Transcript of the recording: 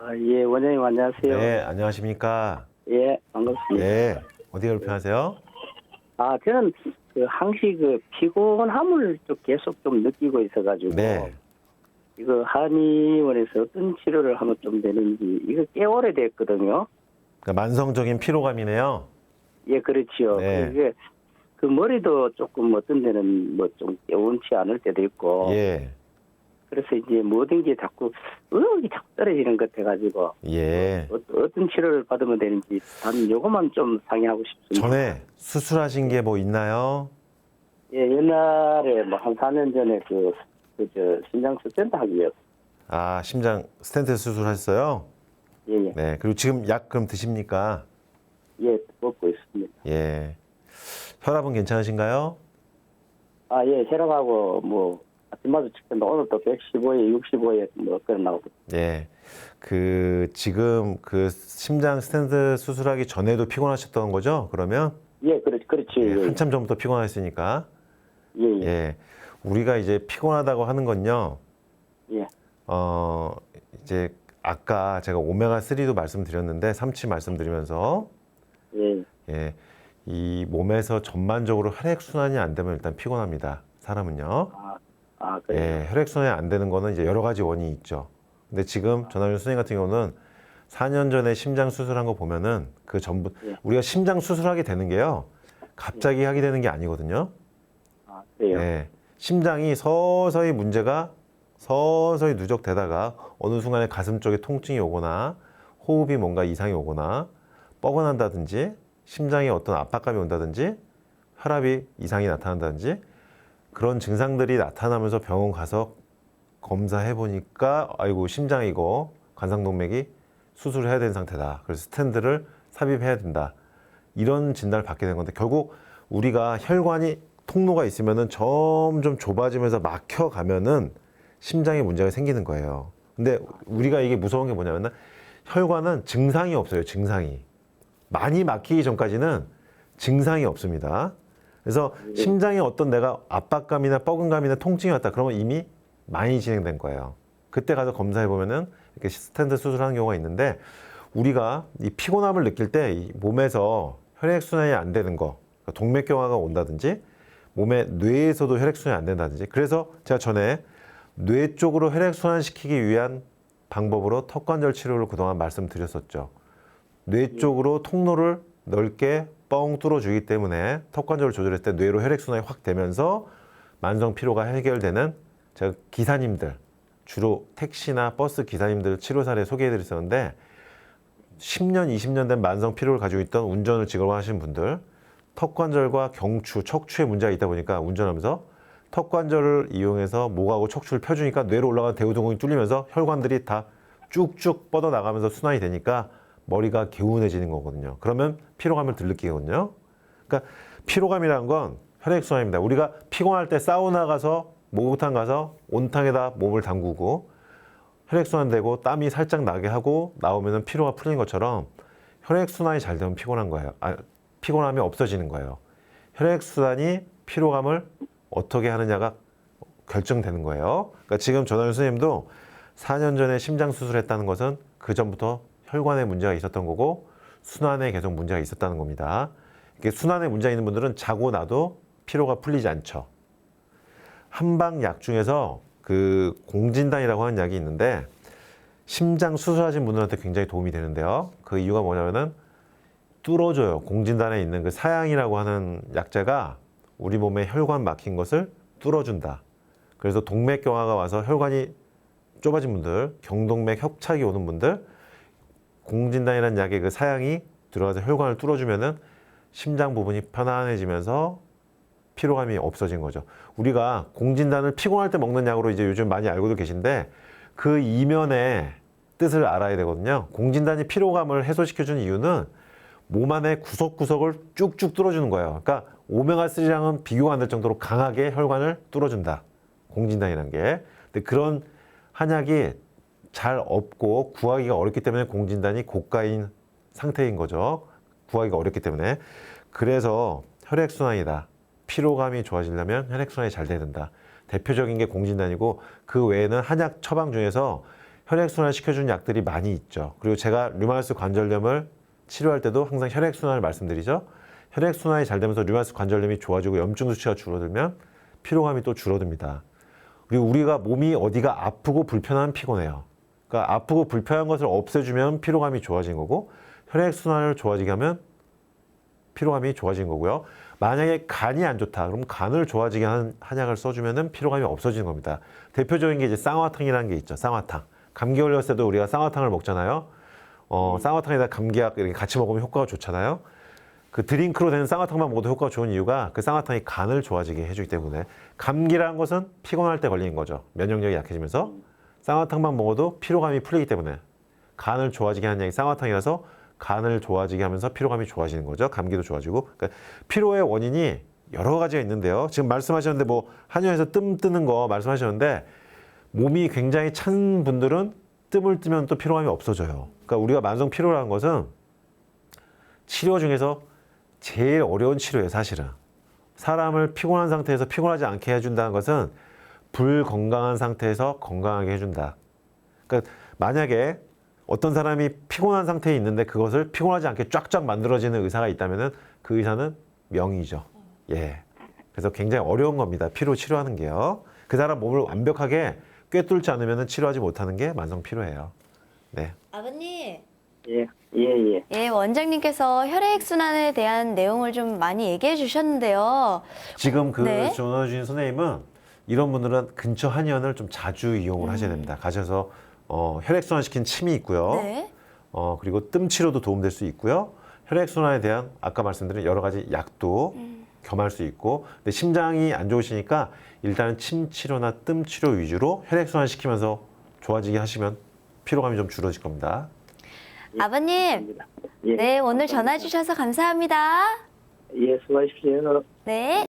예, 원장님 안녕하세요. 네, 안녕하십니까? 예, 반갑습니다. 네, 어디가 불편하세요? 저는 항시 피곤함을 좀 계속 좀 느끼고 있어가지고 네, 이거 한의원에서 어떤 치료를 하면 좀 되는지 이거 꽤 오래됐거든요. 그러니까 만성적인 피로감이네요. 예, 그렇지요. 네, 그게 그 머리도 조금 어떤 데는 뭐 좀 개운치 않을 때도 있고 예, 그래서 이제 모든 게 자꾸 의욕이 자꾸 떨어지는 것 같아가지고 예. 어떤 치료를 받으면 되는지 단 요것만 좀 상의하고 싶습니다. 전에 수술하신 게 뭐 있나요? 예, 옛날에 뭐 한 4년 전에 심장 스탠트 하기 위해서. 아, 심장 스텐트 수술하셨어요? 예, 예. 네, 그리고 지금 약 그럼 드십니까? 예, 먹고 있습니다. 예. 혈압은 괜찮으신가요? 예, 혈압하고 아침마다 측정도 오늘 또 115에 65에 그런 나오고. 예. 지금 심장 스텐트 수술하기 전에도 피곤하셨던 거죠? 그러면? 예, 그렇지. 예, 예, 한참 전부터 피곤하셨으니까. 예, 예. 예. 우리가 이제 피곤하다고 하는 건요. 예, 이제 아까 제가 오메가3도 말씀드렸는데 삼치 말씀드리면서 예. 예, 이 몸에서 전반적으로 혈액순환이 안 되면 일단 피곤합니다. 사람은요. 그래요. 예, 혈액순환이 안 되는 거는 이제 여러 가지 원인이 있죠. 근데 지금 전화연 선생님 같은 경우는 4년 전에 심장 수술한 거 보면은 그 전부 예. 우리가 심장 수술하게 되는 게요. 갑자기 하게 되는 게 아니거든요. 그래요. 예, 심장이 서서히 문제가 서서히 누적되다가 어느 순간에 가슴 쪽에 통증이 오거나 호흡이 뭔가 이상이 오거나 뻐근한다든지 심장에 어떤 압박감이 온다든지 혈압이 이상이 나타난다든지 그런 증상들이 나타나면서 병원 가서 검사해 보니까 아이고 심장에 이거 관상동맥이 수술을 해야 되는 상태다. 그래서 스텐트를 삽입해야 된다. 이런 진단을 받게 된 건데 결국 우리가 혈관이 통로가 있으면은 점점 좁아지면서 막혀가면은 심장에 문제가 생기는 거예요. 근데 우리가 이게 무서운 게 뭐냐면은 혈관은 증상이 없어요. 증상이. 많이 막히기 전까지는 증상이 없습니다. 그래서 심장에 어떤 내가 압박감이나 뻐근감이나 통증이 왔다. 그러면 이미 많이 진행된 거예요. 그때 가서 검사해 보면은 이렇게 스텐트 수술하는 경우가 있는데 우리가 이 피곤함을 느낄 때 이 몸에서 혈액순환이 안 되는 거, 그러니까 동맥경화가 온다든지 몸의 뇌에서도 혈액순환이 안 된다든지 그래서 제가 전에 뇌 쪽으로 혈액순환시키기 위한 방법으로 턱관절 치료를 그동안 말씀드렸었죠. 뇌 쪽으로 통로를 넓게 뻥 뚫어주기 때문에 턱관절을 조절했을 때 뇌로 혈액순환이 확 되면서 만성 피로가 해결되는 제가 기사님들, 주로 택시나 버스 기사님들 치료 사례 소개해드렸었는데 10년, 20년 된 만성 피로를 가지고 있던 운전을 직업으로 하시는 분들 턱관절과 경추, 척추에 문제가 있다 보니까 운전하면서 턱관절을 이용해서 목하고 척추를 펴주니까 뇌로 올라가는 대우동공이 뚫리면서 혈관들이 다 쭉쭉 뻗어나가면서 순환이 되니까 머리가 개운해지는 거거든요. 그러면 피로감을 덜 느끼거든요. 그러니까 피로감이라는 건 혈액순환입니다. 우리가 피곤할 때 사우나 가서 목욕탕 가서 온탕에다 몸을 담그고 혈액순환되고 땀이 살짝 나게 하고 나오면 피로가 풀리는 것처럼 혈액순환이 잘 되면 피곤한 거예요. 피곤함이 없어지는 거예요. 혈액순환이 피로감을 어떻게 하느냐가 결정되는 거예요. 그러니까 지금 전화연 선생님도 4년 전에 심장 수술했다는 것은 그 전부터 혈관에 문제가 있었던 거고 순환에 계속 문제가 있었다는 겁니다. 이게 순환에 문제가 있는 분들은 자고 나도 피로가 풀리지 않죠. 한방약 중에서 그 공진단이라고 하는 약이 있는데 심장 수술하신 분들한테 굉장히 도움이 되는데요. 그 이유가 뭐냐면은 뚫어줘요. 공진단에 있는 그 사양이라고 하는 약재가 우리 몸에 혈관 막힌 것을 뚫어준다. 그래서 동맥경화가 와서 혈관이 좁아진 분들, 경동맥 협착이 오는 분들, 공진단이라는 약의 그 사양이 들어가서 혈관을 뚫어주면은 심장 부분이 편안해지면서 피로감이 없어진 거죠. 우리가 공진단을 피곤할 때 먹는 약으로 이제 요즘 많이 알고도 계신데 그 이면의 뜻을 알아야 되거든요. 공진단이 피로감을 해소시켜주는 이유는 몸 안에 구석구석을 쭉쭉 뚫어주는 거예요. 그러니까 오메가3랑은 비교가 안 될 정도로 강하게 혈관을 뚫어준다. 공진단이라는 게. 근데 그런 한약이 잘 없고 구하기가 어렵기 때문에 공진단이 고가인 상태인 거죠. 구하기가 어렵기 때문에. 그래서 혈액순환이다. 피로감이 좋아지려면 혈액순환이 잘 돼야 된다. 대표적인 게 공진단이고 그 외에는 한약 처방 중에서 혈액순환 시켜주는 약들이 많이 있죠. 그리고 제가 류마티스 관절염을 치료할 때도 항상 혈액순환을 말씀드리죠. 혈액순환이 잘 되면서 류마티스 관절염이 좋아지고 염증 수치가 줄어들면 피로감이 또 줄어듭니다. 그리고 우리가 몸이 어디가 아프고 불편하면 피곤해요. 그러니까 아프고 불편한 것을 없애주면 피로감이 좋아진 거고 혈액순환을 좋아지게 하면 피로감이 좋아진 거고요. 만약에 간이 안 좋다. 그럼 간을 좋아지게 하는 한약을 써주면 피로감이 없어지는 겁니다. 대표적인 게 이제 쌍화탕이라는 게 있죠. 쌍화탕. 감기 걸렸을 때도 우리가 쌍화탕을 먹잖아요. 쌍화탕에다 감기약 이렇게 같이 먹으면 효과가 좋잖아요. 그 드링크로 된 쌍화탕만 먹어도 효과가 좋은 이유가 그 쌍화탕이 간을 좋아지게 해주기 때문에 감기라는 것은 피곤할 때 걸리는 거죠. 면역력이 약해지면서 쌍화탕만 먹어도 피로감이 풀리기 때문에 간을 좋아지게 하는 약이 쌍화탕이라서 간을 좋아지게 하면서 피로감이 좋아지는 거죠. 감기도 좋아지고. 그러니까 피로의 원인이 여러 가지가 있는데요. 지금 말씀하셨는데 뭐 한의원에서 뜸 뜨는 거 말씀하셨는데 몸이 굉장히 찬 분들은 뜸을 뜨면 또 피로감이 없어져요. 그러니까 우리가 만성 피로라는 것은 치료 중에서 제일 어려운 치료예요, 사실은. 사람을 피곤한 상태에서 피곤하지 않게 해준다는 것은 불건강한 상태에서 건강하게 해준다. 그러니까 만약에 어떤 사람이 피곤한 상태에 있는데 그것을 피곤하지 않게 쫙쫙 만들어지는 의사가 있다면 그 의사는 명의죠. 예. 그래서 굉장히 어려운 겁니다. 피로 치료하는 게요. 그 사람 몸을 완벽하게 꿰뚫지 않으면 치료하지 못하는 게 만성 피로예요. 네. 아버님, 예, 예, 예. 예, 원장님께서 혈액순환에 대한 내용을 좀 많이 얘기해 주셨는데요. 지금 그 네. 전화 주신 선생님은 이런 분들은 근처 한의원을 좀 자주 이용을 하셔야 됩니다. 가셔서 혈액순환 시킨 침이 있고요. 네. 그리고 뜸 치료도 도움될 수 있고요. 혈액순환에 대한 아까 말씀드린 여러 가지 약도 겸할 수 있고, 근데 심장이 안 좋으시니까 일단은 침 치료나 뜸 치료 위주로 혈액순환 시키면서 좋아지게 하시면 피로감이 좀 줄어질 겁니다. 아버님, 예, 네, 오늘 전화 주셔서 감사합니다. 예, 수고하십시오. 네.